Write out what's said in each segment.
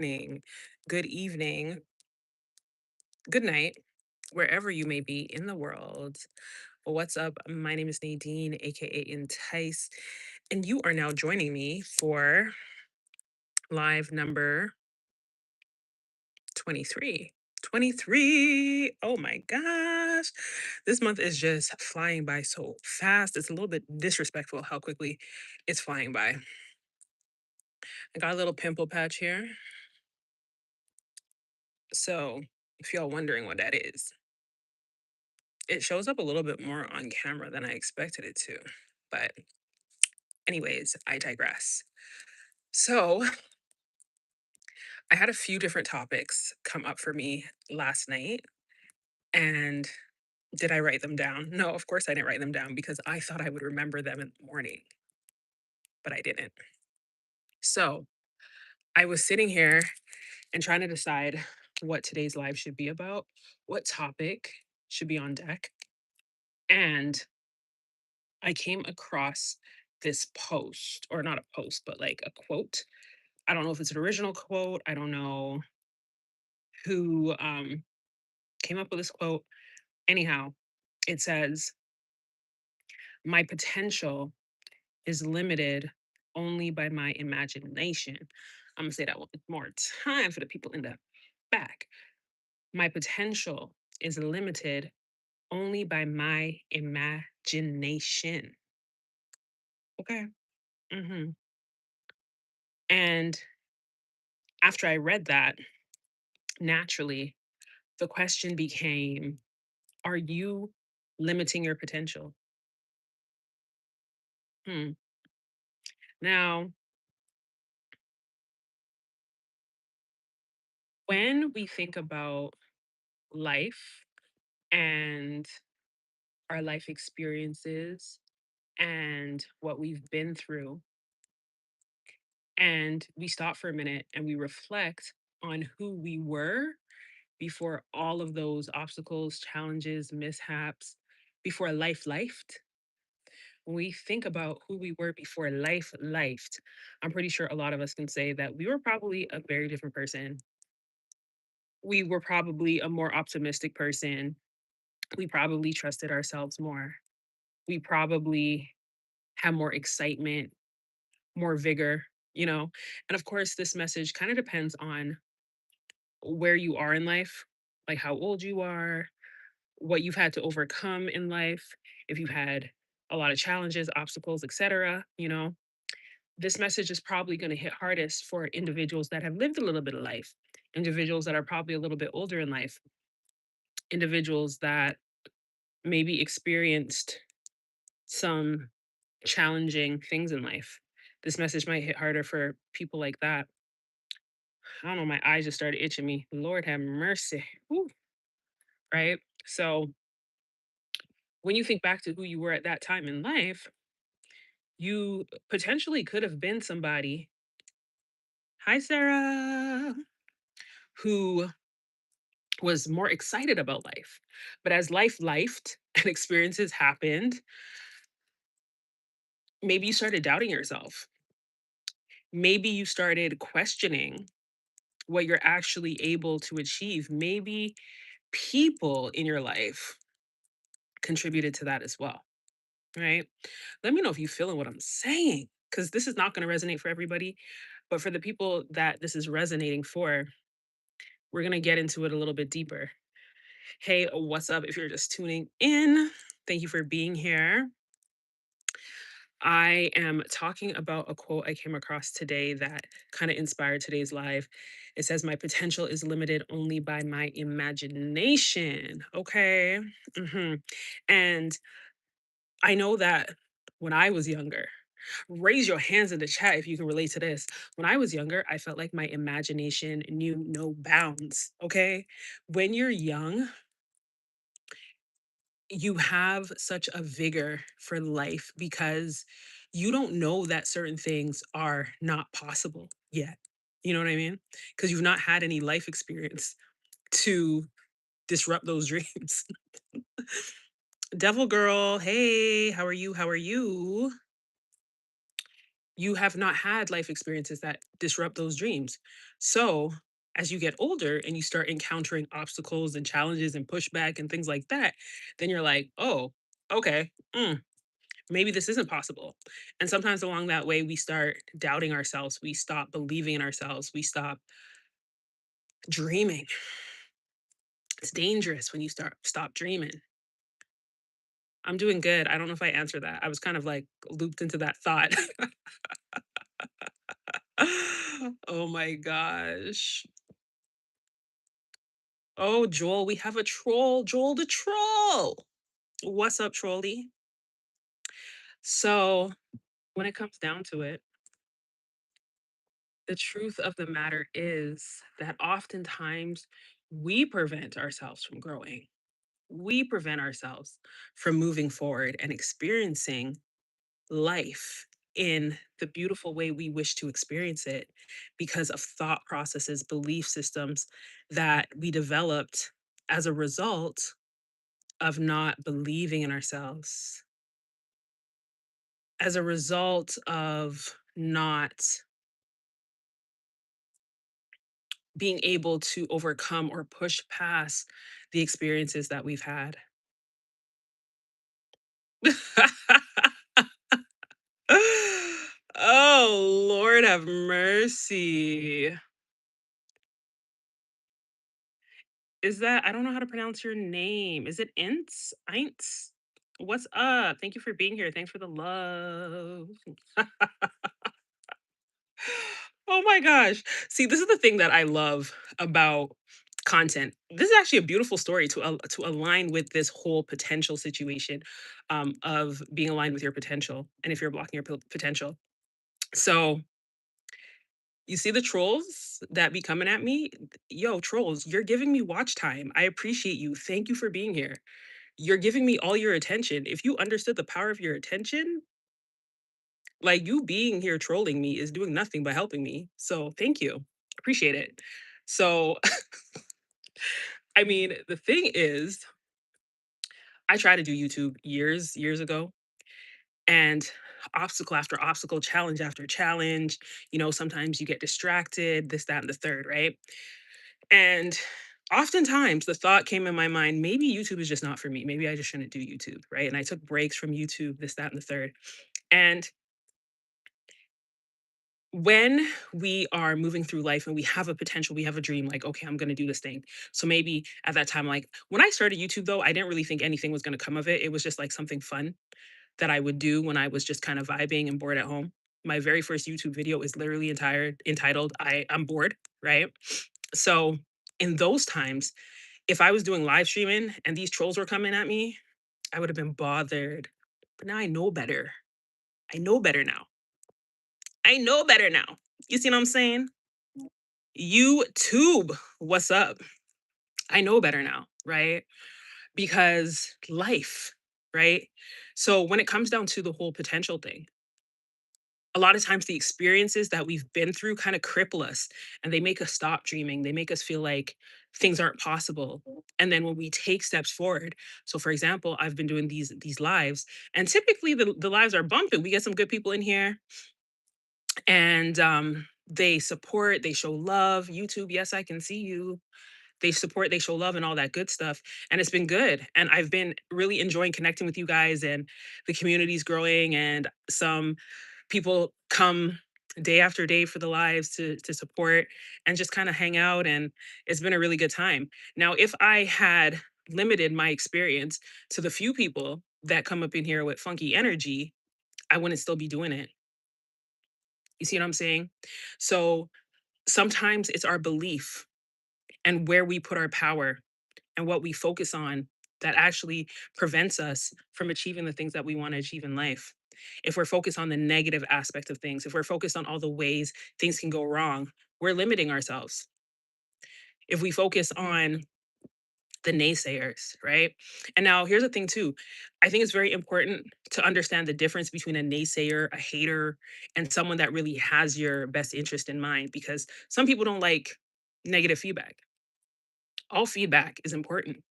morning, good evening, good night, wherever you may be in the world. What's up? My name is Nadine, aka Entice, and you are now joining me for live number 23. 23. Oh my gosh. This month is just flying by so fast. It's a little bit disrespectful how quickly it's flying by. I got a little pimple patch here. So, if y'all wondering what that is, it shows up a little bit more on camera than I expected it to. But, anyways, I digress. So, I had a few different topics come up for me last night. And did I write them down? No, of course I didn't write them down because I thought I would remember them in the morning, but I didn't. So, I was sitting here and trying to decide what today's live should be about, what topic should be on deck. And I came across this post, or not a post, but like a quote. I don't know if it's an original quote. I don't know who came up with this quote. Anyhow, it says, "My potential is limited only by my imagination." I'm going to say that one more time for the people in the back. My potential is limited only by my imagination. Okay. hmm And after I read that, naturally, the question became, are you limiting your potential? Hmm. Now, when we think about life and our life experiences and what we've been through, and we stop for a minute and we reflect on who we were before all of those obstacles, challenges, mishaps, before life lifed, when we think about who we were before life lifed, I'm pretty sure a lot of us can say that we were probably a very different person. We were probably a more optimistic person. We probably trusted ourselves more. We probably had more excitement, more vigor, you know? And of course, this message kind of depends on where you are in life, like how old you are, what you've had to overcome in life, if you've had a lot of challenges, obstacles, etc., you know? This message is probably going to hit hardest for individuals that have lived a little bit of life, individuals that are probably a little bit older in life, individuals that maybe experienced some challenging things in life. This message might hit harder for people like that. I don't know, my eyes just started itching me. Lord have mercy. Whew, right? So, when you think back to who you were at that time in life, you potentially could have been somebody, hi, Sarah, who was more excited about life. But as life lifed and experiences happened, maybe you started doubting yourself. Maybe you started questioning what you're actually able to achieve. Maybe people in your life contributed to that as well, right? Let me know if you feeling what I'm saying, because this is not going to resonate for everybody. But for the people that this is resonating for, we're going to get into it a little bit deeper. Hey, what's up? If you're just tuning in, thank you for being here. I am talking about a quote I came across today that kind of inspired today's live. It says, "My potential is limited only by my imagination." Okay. hmm And I know that when I was younger, raise your hands in the chat if you can relate to this. When I was younger, I felt like my imagination knew no bounds. Okay. When you're young, you have such a vigor for life because you don't know that certain things are not possible yet. You know what I mean? Because you've not had any life experience to disrupt those dreams. Devil girl, hey, how are you? How are you? You have not had life experiences that disrupt those dreams. So, as you get older and you start encountering obstacles and challenges and pushback and things like that, then you're like, oh, okay, maybe this isn't possible. And sometimes along that way, we start doubting ourselves. We stop believing in ourselves. We dreaming. It's dangerous when you stop dreaming. I'm doing good. I don't know if I answered that. I was kind of like looped into that thought. Oh my gosh. Oh, Joel, we have a troll. Joel the troll. What's up, trolly? So, when it comes down to it, the truth of the matter is that oftentimes we prevent ourselves from growing. We prevent ourselves from moving forward and experiencing life in the beautiful way we wish to experience it because of thought processes, belief systems that we developed as a result of not believing in ourselves, as a result of not being able to overcome or push past the experiences that we've had. Oh, Lord have mercy. Is that I don't know how to pronounce your name. Is it Ints? Eints? What's up? Thank you for being here. Thanks for the love. Oh my gosh. See, this is the thing that I love about content. This is actually a beautiful story to align with this whole potential situation of being aligned with your potential and if you're blocking your potential. So, you see the trolls that be coming at me? Yo, trolls, you're giving me watch time. I appreciate you. Thank you for being here. You're giving me all your attention. If you understood the power of your attention, like you being here trolling me is doing nothing but helping me. So thank you. Appreciate it. So, I mean, the thing is, I tried to do YouTube years ago, and obstacle after obstacle, challenge after challenge, sometimes you get distracted, this, that, and the third, right? And oftentimes the thought came in my mind, maybe YouTube is just not for me. Maybe I just shouldn't do YouTube, right? And I took breaks from YouTube, this, that, and the third. And when we are moving through life and we have a potential, we have a dream, like, okay, I'm going to do this thing. So maybe at that time, like when I started YouTube, though, I didn't really think anything was going to come of it. It was just like something fun that I would do when I was just kind of vibing and bored at home. My very first YouTube video is literally entitled I'm bored, right? So in those times, if I was doing live streaming and these trolls were coming at me, I would have been bothered. But now I know better. I know better now. I know better now. You see what I'm saying? YouTube, what's up? I know better now, right? Because life, right? So when it comes down to the whole potential thing, a lot of times the experiences that we've been through kind of cripple us and they make us stop dreaming. They make us feel like things aren't possible. And then when we take steps forward, so for example, I've been doing these lives, and typically the lives are bumping. We get some good people in here, and they support, they show love. YouTube, yes, I can see you. They support, they show love and all that good stuff. And it's been good. And I've been really enjoying connecting with you guys, and the community's growing, and some people come day after day for the lives to support and just kind of hang out, and it's been a really good time. Now, if I had limited my experience to the few people that come up in here with funky energy, I wouldn't still be doing it. You see what I'm saying? So sometimes it's our belief and where we put our power and what we focus on that actually prevents us from achieving the things that we want to achieve in life. If we're focused on the negative aspect of things, if we're focused on all the ways things can go wrong, we're limiting ourselves. If we focus on the naysayers, right? And now here's the thing too. I think it's very important to understand the difference between a naysayer, a hater, and someone that really has your best interest in mind, because some people don't like negative feedback. All feedback is important,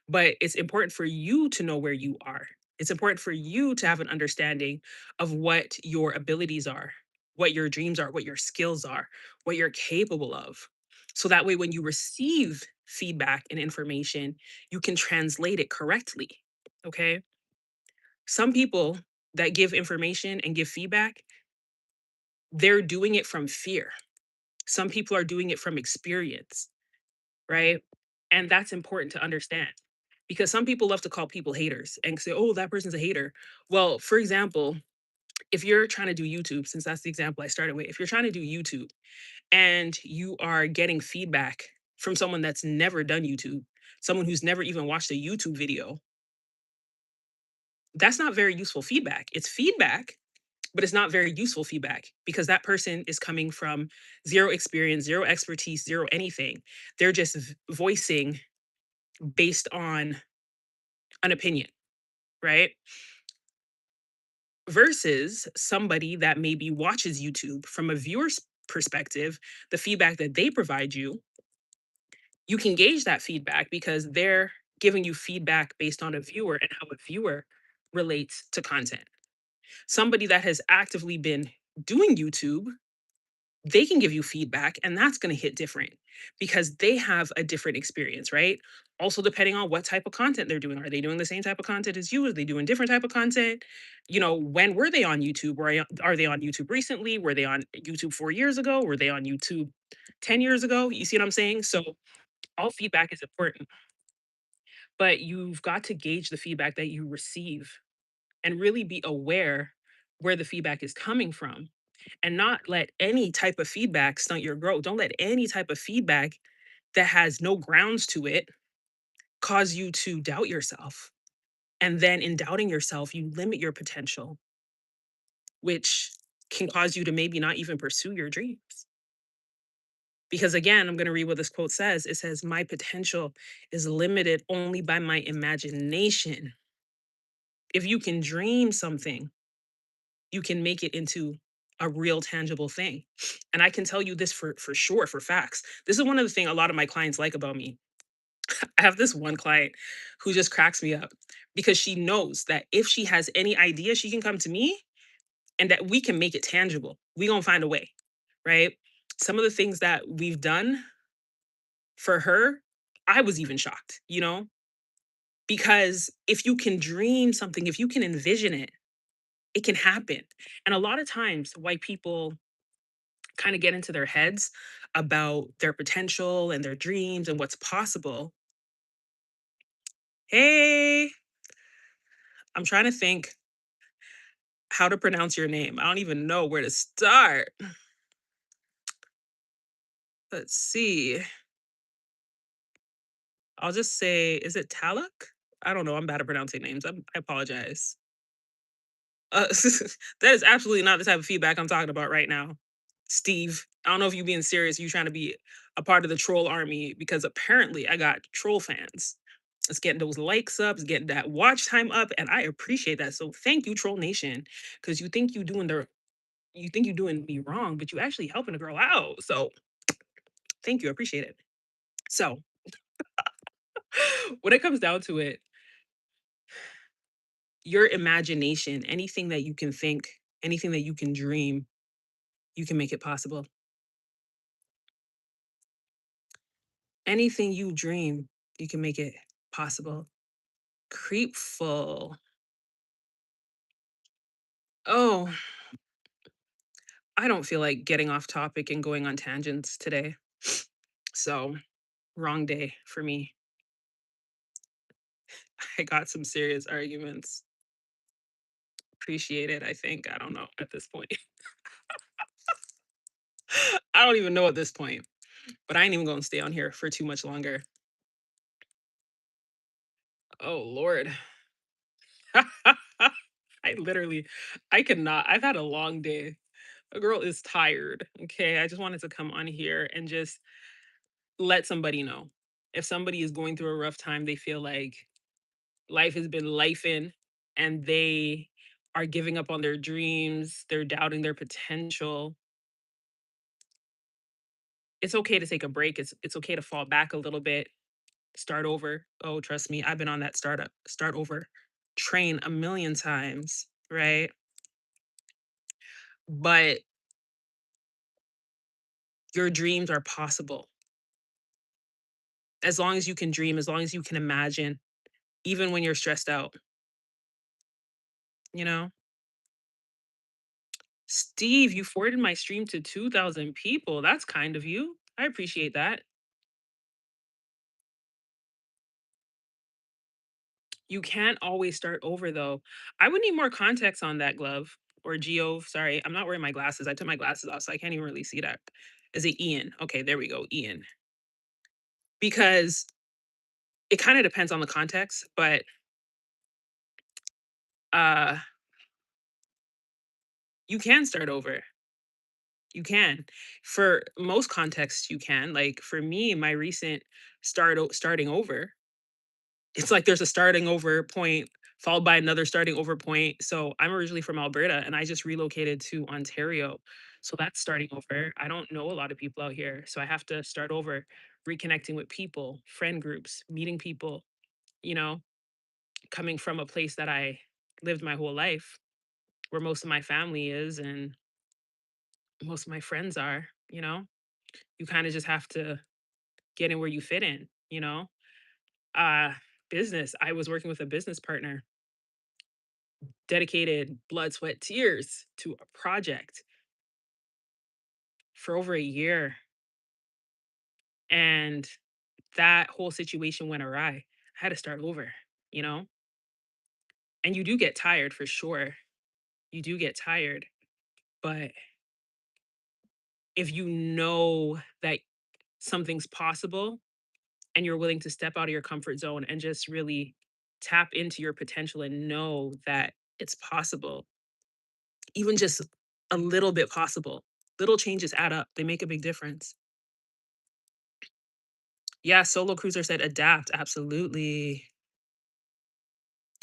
but it's important for you to know where you are. It's important for you to have an understanding of what your abilities are. what your dreams are, what your skills are, what you're capable of. So that way, when you receive feedback and information, you can translate it correctly. Okay. Some people that give information and give feedback, they're doing it from fear. Some people are doing it from experience, right? And that's important to understand because some people love to call people haters and say, oh, that person's a hater. Well, for example, if you're trying to do YouTube, since that's the example I started with, if you're trying to do YouTube and you are getting feedback from someone that's never done YouTube, someone who's never even watched a YouTube video, that's not very useful feedback. It's feedback, but it's not very useful feedback because that person is coming from zero experience, zero expertise, zero anything. They're just voicing based on an opinion, right? Versus somebody that maybe watches YouTube from a viewer's perspective, the feedback that they provide you, you can gauge that feedback because they're giving you feedback based on a viewer and how a viewer relates to content. Somebody that has actively been doing YouTube, they can give you feedback and that's going to hit different because they have a different experience, right? Also depending on what type of content they're doing. Are they doing the same type of content as you? Are they doing different type of content? You know, when were they on YouTube? Are they on YouTube recently? Were they on YouTube 4 years ago? Were they on YouTube 10 years ago? You see what I'm saying? So all feedback is important, but you've got to gauge the feedback that you receive and really be aware where the feedback is coming from and not let any type of feedback stunt your growth. Don't let any type of feedback that has no grounds to it cause you to doubt yourself. And then in doubting yourself, you limit your potential, which can cause you to maybe not even pursue your dreams. Because again, I'm going to read what this quote says. It says, my potential is limited only by my imagination. If you can dream something, you can make it into a real tangible thing. And I can tell you this for sure, for facts. This is one of the things a lot of my clients like about me. I have this one client who just cracks me up because she knows that if she has any idea, she can come to me and that we can make it tangible. We gonna find a way, right? Some of the things that we've done for her, I was even shocked, you know, because if you can dream something, if you can envision it, it can happen. And a lot of times, why people kind of get into their heads about their potential and their dreams and what's possible. Hey, I'm trying to think how to pronounce your name. I don't even know where to start. Let's see. I'll just say, is it Talak? I don't know. I'm bad at pronouncing names. I apologize. That is absolutely not the type of feedback I'm talking about right now. Steve, I don't know if you being serious, you trying to be a part of the troll army because apparently I got troll fans. It's getting those likes up, it's getting that watch time up, and I appreciate that. So thank you, Troll Nation, because you think you're doing me wrong, but you actually helping a girl out. So thank you, I appreciate it. So when it comes down to it, your imagination, anything that you can think, anything that you can dream, you can make it possible. Anything you dream, you can make it possible. Creepful. Oh, I don't feel like getting off topic and going on tangents today. So, wrong day for me. I got some serious arguments. Appreciate it, I think. I don't know at this point. I don't even know at this point, but I ain't even going to stay on here for too much longer. Oh, Lord. I literally, I cannot. I've had a long day. A girl is tired. Okay. I just wanted to come on here and just let somebody know. If somebody is going through a rough time, they feel like life has been lifing and they are giving up on their dreams, they're doubting their potential. It's okay to take a break. It's okay to fall back a little bit, start over. Oh, trust me, I've been on that start over train a million times, right? But Your dreams are possible. As long as you can dream, as long as you can imagine, even when you're stressed out, you know? Steve, you forwarded my stream to 2,000 people. That's kind of you. I appreciate that. You can't always start over though. I would need more context on that glove or Geo. Sorry, I'm not wearing my glasses. I took my glasses off, so I can't even really see that. Is it Ian? Okay, there we go, Ian. Because it kind of depends on the context, but uh you can start over. You can. For most contexts, you can. Like for me, my recent starting over, it's like there's a starting over point followed by another starting over point. So I'm originally from Alberta and I just relocated to Ontario. So that's starting over. I don't know a lot of people out here. So I have to start over, reconnecting with people, friend groups, meeting people, you know, coming from a place that I lived my whole life, where most of my family is and most of my friends are, you know. You kind of just have to get in where you fit in, you know. Uh Business. I was working with a business partner, dedicated blood, sweat, tears to a project for over a year. And that whole situation went awry. I had to start over, you know? And you do get tired for sure. You do get tired. But if you know that something's possible and you're willing to step out of your comfort zone and just really tap into your potential and know that it's possible, even just a little bit possible, little changes add up. They make a big difference. Yeah, Solo Cruiser said adapt. Absolutely.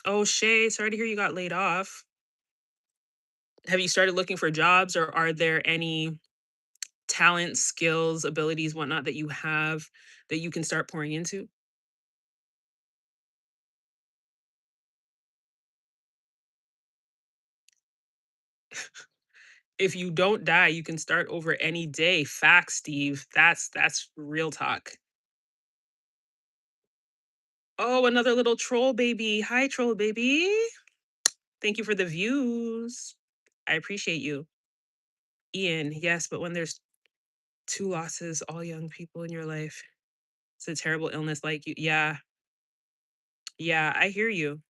Oh, Shay, sorry to hear you got laid off. Have you started looking for jobs or are there any talents, skills, abilities, whatnot that you have that you can start pouring into? If you don't die, you can start over any day. Facts, Steve. That's real talk. Oh, another little troll baby. Hi, troll baby. Thank you for the views. I appreciate you. Ian, yes, but when there's two losses, all young people in your life, it's a terrible illness like you. Yeah, yeah, I hear you.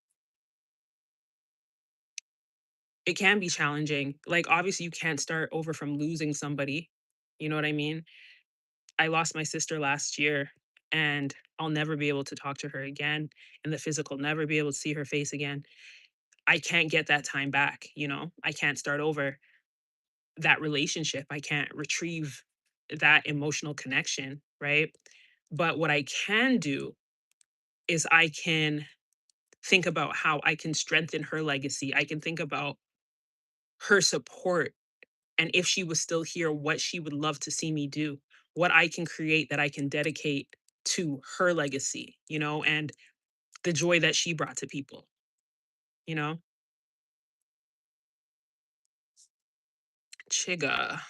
It can be challenging. Like, obviously, you can't start over from losing somebody. You know what I mean? I lost my sister last year, and I'll never be able to talk to her again in the physical, never be able to see her face again. I can't get that time back. You know, I can't start over that relationship. I can't retrieve that emotional connection. Right. But what I can do is I can think about how I can strengthen her legacy. I can think about her support and if she was still here, what she would love to see me do, what I can create that I can dedicate to her legacy, you know, and the joy that she brought to people, you know? Chiga.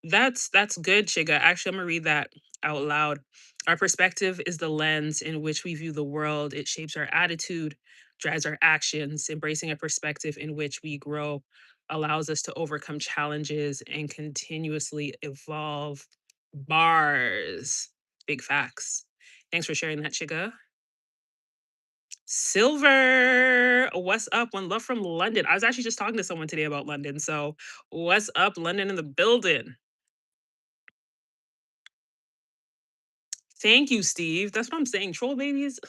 That's good, Chiga. Actually, I'm gonna read that out loud. Our perspective is the lens in which we view the world. It shapes our attitude, drives our actions. Embracing a perspective in which we grow allows us to overcome challenges and continuously evolve. Bars. Big facts. Thanks for sharing that, Chiga. Silver. What's up? One love from London. I was actually just talking to someone today about London. So, what's up, London in the building? Thank you, Steve. That's what I'm saying. Troll babies,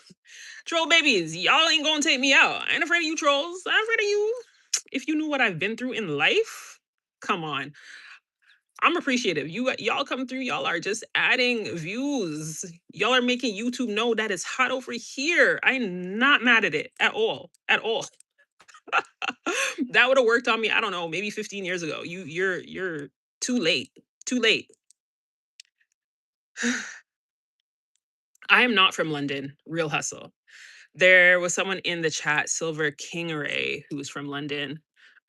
troll babies, y'all ain't gonna take me out. I ain't afraid of you trolls. I'm afraid of you. If you knew what I've been through in life, come on. I'm appreciative. Y'all come through. Y'all are just adding views. Y'all are making YouTube know that it's hot over here. I'm not mad at it at all. At all. That would have worked on me. I don't know, maybe 15 years ago. You're too late. Too late. I am not from London. Real hustle. There was someone in the chat, Silver Kingeray, who was from London.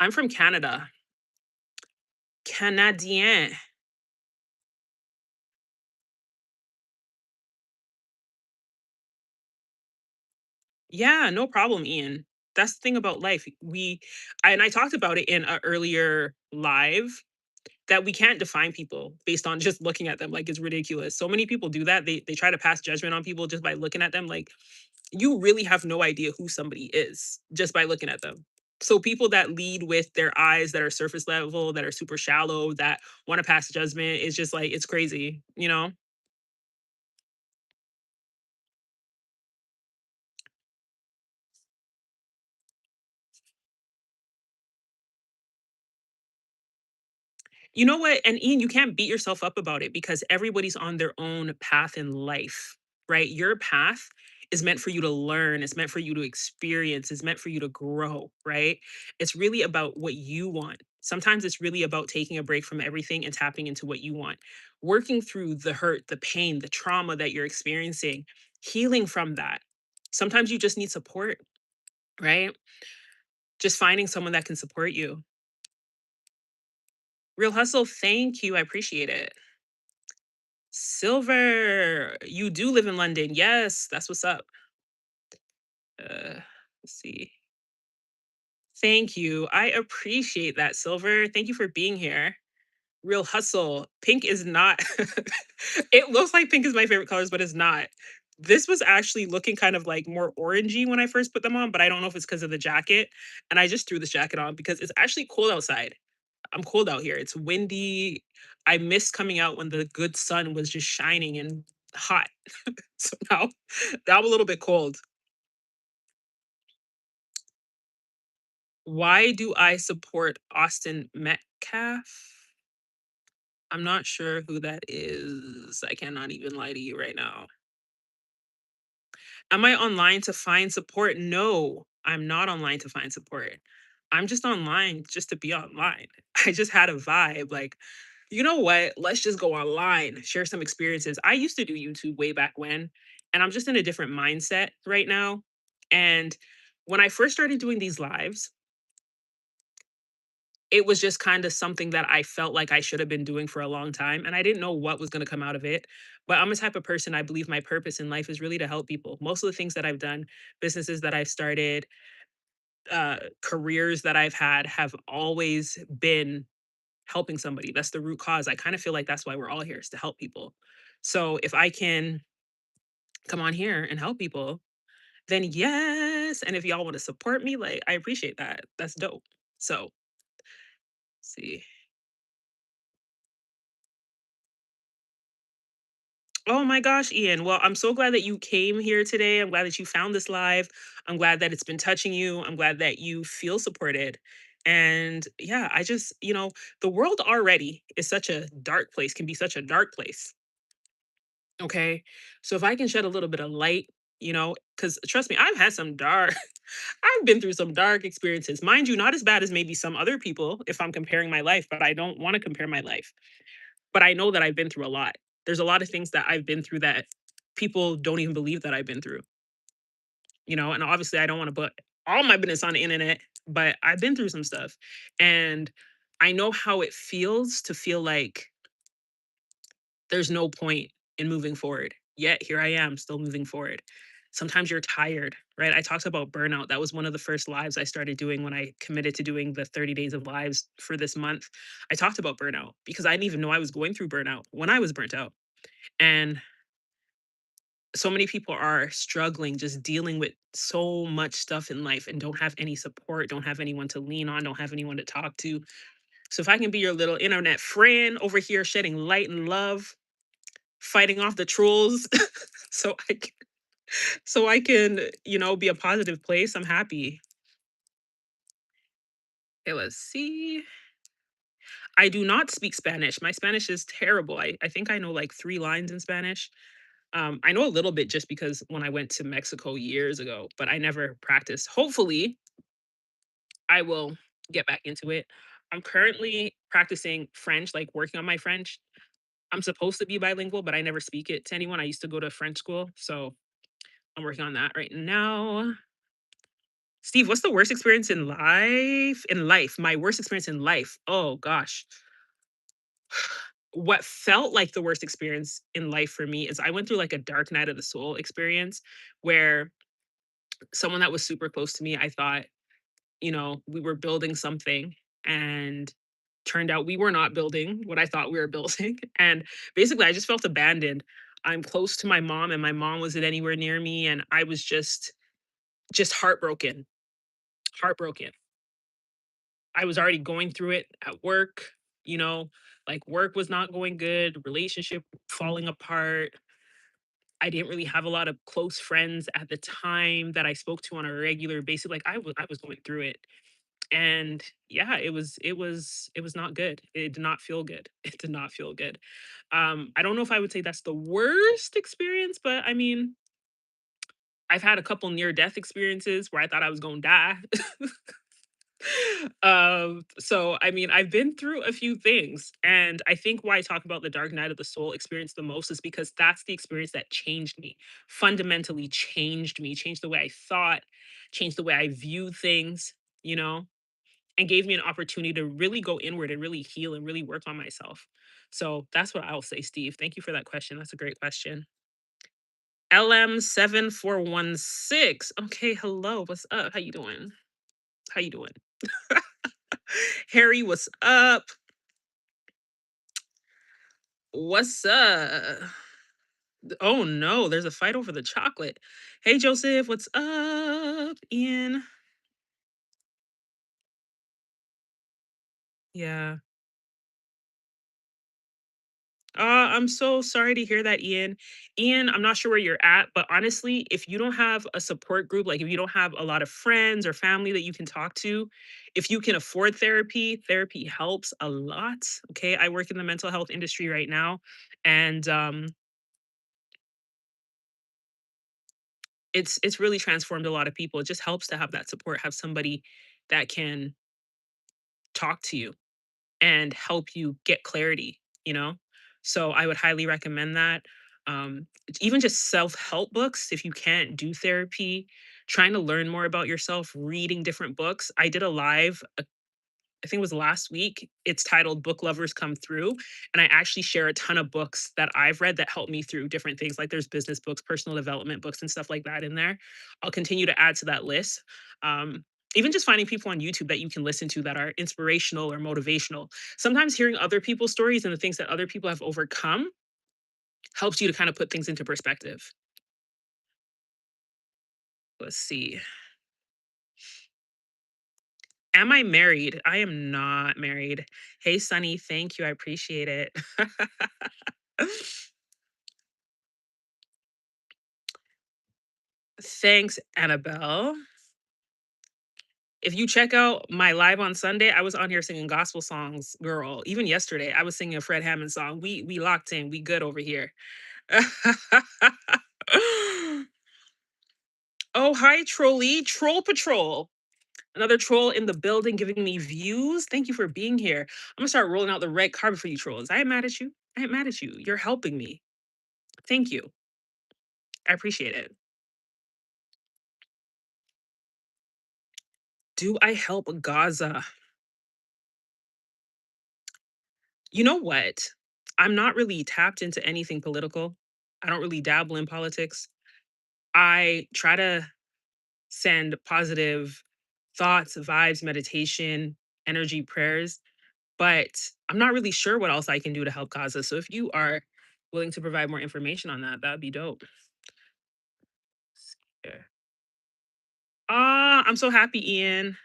I'm from Canada. Canadien. Yeah, no problem, Ian. That's the thing about life. And I talked about it in a earlier live that we can't define people based on just looking at them. Like it's ridiculous. So many people do that. They try to pass judgment on people just by looking at them. Like you really have no idea who somebody is just by looking at them. So people that lead with their eyes that are surface level, that are super shallow, that want to pass judgment is just like it's crazy, you know? You know what? And Ian, you can't beat yourself up about it because everybody's on their own path in life, right? Your path is meant for you to learn, it's meant for you to experience, it's meant for you to grow, right? It's really about what you want. Sometimes it's really about taking a break from everything and tapping into what you want. Working through the hurt, the pain, the trauma that you're experiencing, healing from that. Sometimes you just need support, right? Just finding someone that can support you. Real hustle, thank you. I appreciate it. Silver, you do live in London. Yes, that's what's up. Let's see. Thank you. I appreciate that, Silver. Thank you for being here. Real hustle. Pink is not. It looks like pink is my favorite colors, but it's not. This was actually looking kind of like more orangey when I first put them on, but I don't know if it's because of the jacket. And I just threw this jacket on because it's actually cold outside. I'm cold out here. It's windy. I miss coming out when the good sun was just shining and hot. So now I'm a little bit cold. Why do I support Austin Metcalf? I'm not sure who that is. I cannot even lie to you right now. Am I online to find support? No, I'm not online to find support. I'm just online just to be online. I just had a vibe like, you know what? Let's just go online, share some experiences. I used to do YouTube way back when, and I'm just in a different mindset right now. And when I first started doing these lives, it was just kind of something that I felt like I should have been doing for a long time. And I didn't know what was going to come out of it. But I'm a type of person, I believe my purpose in life is really to help people. Most of the things that I've done, businesses that I've started, careers that I've had have always been helping somebody. That's the root cause. I kind of feel like that's why we're all here is to help people. So if I can come on here and help people, then yes. And if y'all want to support me, like I appreciate that. That's dope. So see. Oh my gosh, Ian. Well, I'm so glad that you came here today. I'm glad that you found this live. I'm glad that it's been touching you. I'm glad that you feel supported. And yeah, I just, the world already is such a dark place, can be such a dark place. Okay. So if I can shed a little bit of light, because trust me, I've had some dark, I've been through some dark experiences. Mind you, not as bad as maybe some other people if I'm comparing my life, but I don't want to compare my life. But I know that I've been through a lot. There's a lot of things that I've been through that people don't even believe that I've been through, and obviously I don't want to put all my business on the internet, but I've been through some stuff. And I know how it feels to feel like there's no point in moving forward. Yet here I am still moving forward. Sometimes you're tired, right? I talked about burnout. That was one of the first lives I started doing when I committed to doing the 30 days of lives for this month. I talked about burnout because I didn't even know I was going through burnout when I was burnt out. And so many people are struggling just dealing with so much stuff in life and don't have any support, don't have anyone to lean on, don't have anyone to talk to. So if I can be your little internet friend over here shedding light and love, fighting off the trolls so I can, be a positive place, I'm happy. Okay, let's see. I do not speak Spanish. My Spanish is terrible. I think I know like 3 lines in Spanish. I know a little bit just because when I went to Mexico years ago, but I never practiced. Hopefully, I will get back into it. I'm currently practicing French, like working on my French. I'm supposed to be bilingual, but I never speak it to anyone. I used to go to French school, so I'm working on that right now. Steve, what's the worst experience in life? In life, my worst experience in life. Oh gosh. What felt like the worst experience in life for me is I went through like a dark night of the soul experience where someone that was super close to me, I thought, we were building something, and turned out we were not building what I thought we were building. And basically, I just felt abandoned. I'm close to my mom, and my mom wasn't anywhere near me. And I was just heartbroken, heartbroken. I was already going through it at work, you know, like work was not going good, relationship falling apart. I didn't really have a lot of close friends at the time that I spoke to on a regular basis. Like I was going through it. And yeah, it was not good. It did not feel good. It did not feel good. I don't know if I would say that's the worst experience, but I mean, I've had a couple near death experiences where I thought I was going to die. So I mean, I've been through a few things, and I think why I talk about the dark night of the soul experience the most is because that's the experience that changed me, fundamentally changed me, changed the way I thought, changed the way I viewed things, you know, and gave me an opportunity to really go inward and really heal and really work on myself. So that's what I'll say, Steve. Thank you for that question. That's a great question. LM7416. Okay, hello. What's up? How you doing? How you doing? Harry, what's up? What's up? Oh no, there's a fight over the chocolate. Hey Joseph, what's up? Ian. Yeah. I'm so sorry to hear that, Ian. Ian, I'm not sure where you're at, but honestly, if you don't have a support group, like if you don't have a lot of friends or family that you can talk to, if you can afford therapy, therapy helps a lot. Okay. I work in the mental health industry right now. And it's really transformed a lot of people. It just helps to have that support, have somebody that can talk to you and help you get clarity, you know? So I would highly recommend that. Even just self-help books, if you can't do therapy, trying to learn more about yourself, reading different books. I did a live I think it was last week. It's titled Book Lovers Come Through. And I actually share a ton of books that I've read that help me through different things. Like there's business books, personal development books, and stuff like that in there. I'll continue to add to that list. Even just finding people on YouTube that you can listen to that are inspirational or motivational. Sometimes hearing other people's stories and the things that other people have overcome helps you to kind of put things into perspective. Let's see. Am I married? I am not married. Hey, Sunny, thank you. I appreciate it. Thanks, Annabelle. If you check out my live on Sunday, I was on here singing gospel songs, girl. Even yesterday, I was singing a Fred Hammond song. We locked in. We good over here. Oh, hi, Trolly. Troll Patrol. Another troll in the building giving me views. Thank you for being here. I'm gonna start rolling out the red carpet for you trolls. I ain't mad at you. I ain't mad at you. You're helping me. Thank you. I appreciate it. Do I help Gaza? You know what? I'm not really tapped into anything political. I don't really dabble in politics. I try to send positive thoughts, vibes, meditation, energy, prayers, but I'm not really sure what else I can do to help Gaza. So if you are willing to provide more information on that, that'd be dope. Yeah. Ah, I'm so happy, Ian.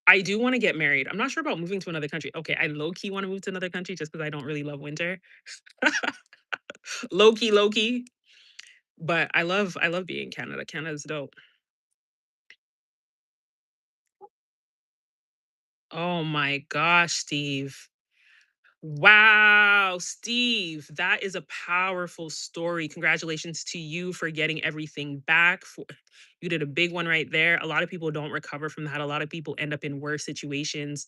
I do want to get married. I'm not sure about moving to another country. Okay, I low key want to move to another country just because I don't really love winter. Low key. But I love being in Canada. Canada's dope. Oh my gosh, Steve. Wow, Steve, that is a powerful story. Congratulations to you for getting everything back. You did a big one right there. A lot of people don't recover from that. A lot of people end up in worse situations.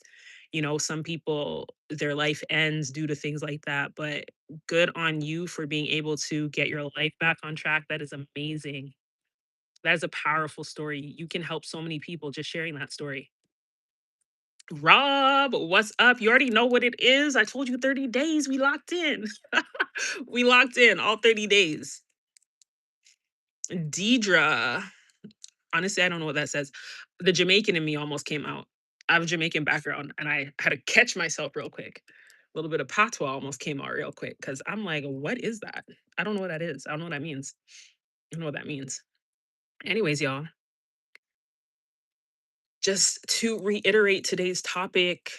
Some people, their life ends due to things like that. But good on you for being able to get your life back on track. That is amazing. That is a powerful story. You can help so many people just sharing that story. Rob, what's up? You already know what it is. I told you 30 days. We locked in. We locked in all 30 days. Deidre. Honestly, I don't know what that says. The Jamaican in me almost came out. I have a Jamaican background and I had to catch myself real quick. A little bit of patois almost came out real quick because I'm like, what is that? I don't know what that is. I don't know what that means. I don't know what that means. Anyways, y'all, just to reiterate today's topic,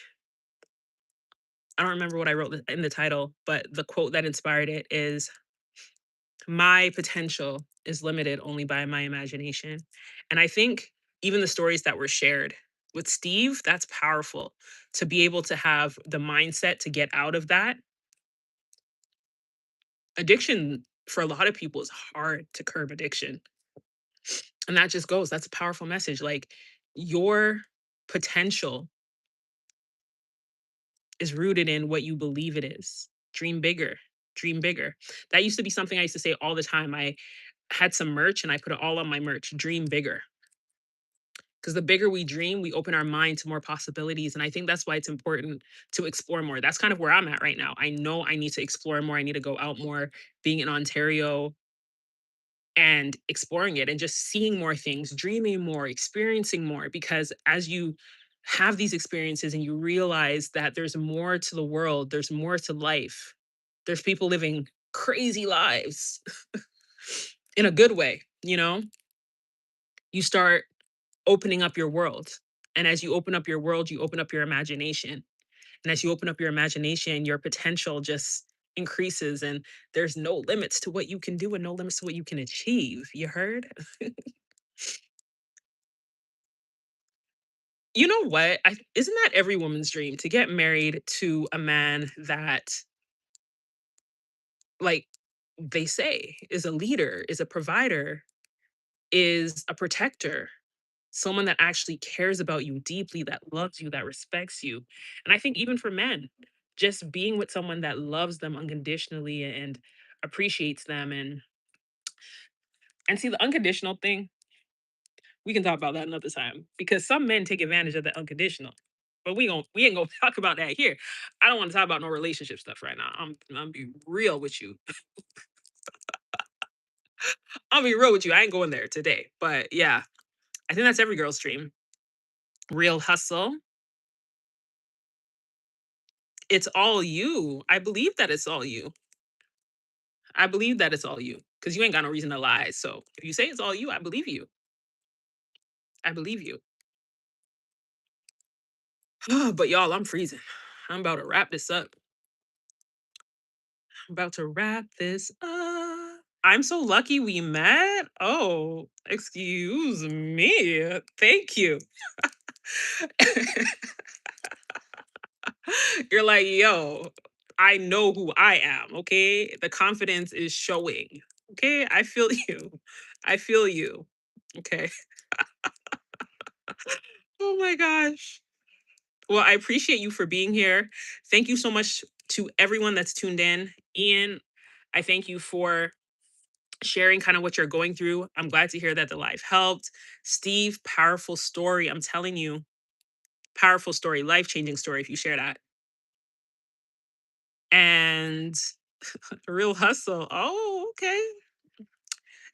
I don't remember what I wrote in the title, but the quote that inspired it is, my potential is limited only by my imagination. And I think even the stories that were shared with Steve, that's powerful to be able to have the mindset to get out of that. Addiction for a lot of people is hard to curb addiction. And that just goes, that's a powerful message. Like your potential is rooted in what you believe it is. Dream bigger, dream bigger. That used to be something I used to say all the time. I had some merch and I put it all on my merch, dream bigger. Because the bigger we dream, we open our mind to more possibilities. And I think that's why it's important to explore more. That's kind of where I'm at right now. I know I need to explore more. I need to go out more. Being in Ontario and exploring it and just seeing more things, dreaming more, experiencing more. Because as you have these experiences and you realize that there's more to the world, there's more to life, there's people living crazy lives in a good way, you start opening up your world. And as you open up your world, you open up your imagination. And as you open up your imagination, your potential just increases and there's no limits to what you can do and no limits to what you can achieve. You heard? You know what? Isn't that every woman's dream to get married to a man that, like they say, is a leader, is a provider, is a protector, someone that actually cares about you deeply, that loves you, that respects you. And I think even for men, just being with someone that loves them unconditionally and appreciates them and see the unconditional thing, we can talk about that another time because some men take advantage of the unconditional. But we ain't gonna talk about that here. I don't want to talk about no relationship stuff right now. I'm be real with you. I'll be real with you. I ain't going there today. But yeah, I think that's every girl's dream. Real hustle. It's all you. I believe that it's all you. I believe that it's all you because you ain't got no reason to lie. So if you say it's all you, I believe you. I believe you. But y'all, I'm freezing. I'm about to wrap this up. I'm about to wrap this up. I'm so lucky we met. Oh, excuse me. Thank you. You're like, yo, I know who I am. Okay. The confidence is showing. Okay. I feel you. I feel you. Okay. Oh my gosh. Well, I appreciate you for being here. Thank you so much to everyone that's tuned in. Ian, I thank you for sharing kind of what you're going through. I'm glad to hear that the live helped. Steve, powerful story. I'm telling you, powerful story, life changing story if you share that. And real hustle. Oh, okay.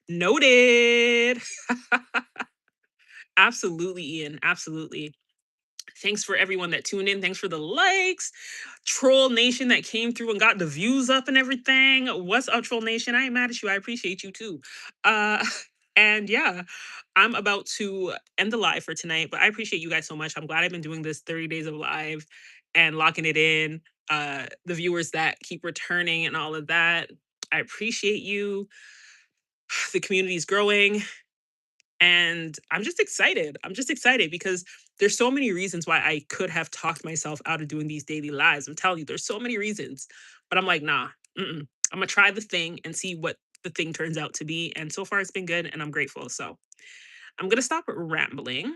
Noted. Absolutely, Ian. Absolutely. Thanks for everyone that tuned in. Thanks for the likes. Troll Nation that came through and got the views up and everything. What's up, Troll Nation? I ain't mad at you. I appreciate you too. Uh, and yeah, I'm about to end the live for tonight, but I appreciate you guys so much. I'm glad I've been doing this 30 days of live and locking it in. The viewers that keep returning and all of that. I appreciate you. The community is growing. And I'm just excited. I'm just excited because there's so many reasons why I could have talked myself out of doing these daily lives. I'm telling you, there's so many reasons. But I'm like, nah, I'm going to try the thing and see what the thing turns out to be. And so far, it's been good and I'm grateful. So I'm going to stop rambling.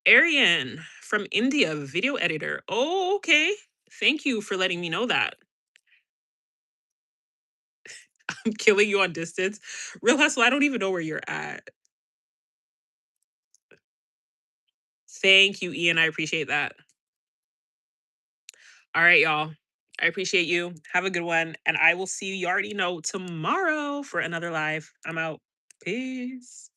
Arian from India, video editor. Oh, okay. Thank you for letting me know that. I'm killing you on distance. Real Hustle, I don't even know where you're at. Thank you, Ian. I appreciate that. All right, y'all. I appreciate you. Have a good one. And I will see you, you already know, tomorrow for another live. I'm out. Peace.